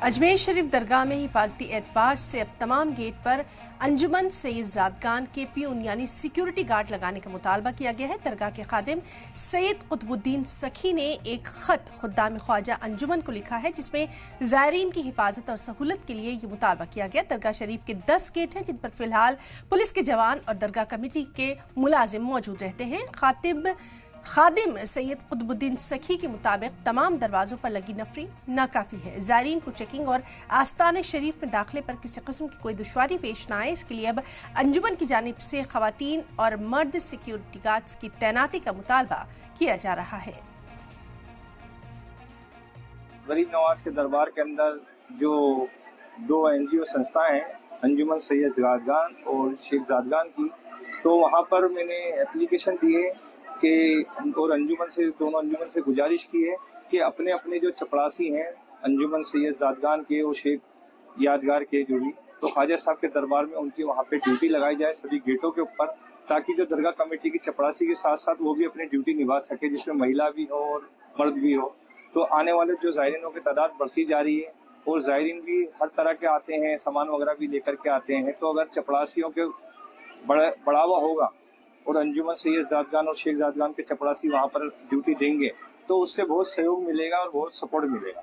अजमेर शरीफ दरगाह में हिफाजती एतबार से अब तमाम गेट पर अंजुमन सैयद ज़ादगान के पियून यानी सिक्योरिटी गार्ड लगाने का मुतालबा किया गया है। दरगाह के खादिम सैयद कुतुबुद्दीन सखी ने एक खत खुद्दाम ख्वाजा अंजुमन को लिखा है, जिसमें ज़ायरीन की हिफाजत और सहूलत के लिए ये मुतालबा किया गया। दरगाह शरीफ के 10 गेट हैं, जिन पर फिलहाल पुलिस के जवान और दरगाह कमेटी के मुलाजिम मौजूद रहते हैं। खादिम सैयद कुतुबुद्दीन सखी के मुताबिक तमाम दरवाजों पर लगी नफरी नाकाफी है। ज़ायरीन को चेकिंग और आस्ताने शरीफ में दाखिले पर किसी किस्म की कोई दुश्वारी पेश न आए, इसके लिए अब अंजुमन की जानिब से खवातीन और मर्द सिक्योरिटी गार्ड्स की तैनाती का मुतालबा किया जा रहा है। गरीब नवाज के दरबार के अंदर जो 2 NGO संस्थाएं हैं, अंजुमन सैयद ज़ादगान और शेख ज़ादगान की, तो वहाँ पर मैंने एप्लीकेशन दी है कि और दोनों अंजुमन से गुजारिश की है कि अपने अपने जो चपरासी हैं अंजुमन सैयद ज़ादगान के और शेख यादगार के जो भी, तो ख्वाजा साहब के दरबार में उनकी वहाँ पे ड्यूटी लगाई जाए सभी गेटों के ऊपर, ताकि जो दरगाह कमेटी की चपरासी के साथ साथ वो भी अपनी ड्यूटी निभा सके, जिसमें महिला भी हो और मर्द भी हो। तो आने वाले जो ज़ायरीनों की तादाद बढ़ती जा रही है और ज़ायरीन भी हर तरह के आते हैं, सामान वगैरह भी लेकर के आते हैं, तो अगर चपरासियों के बढ़ावा होगा और अंजुमन सैयद ज़ादगान और शेख ज़ादगान के चपरासी वहाँ पर ड्यूटी देंगे, तो उससे बहुत सहयोग मिलेगा और बहुत सपोर्ट मिलेगा।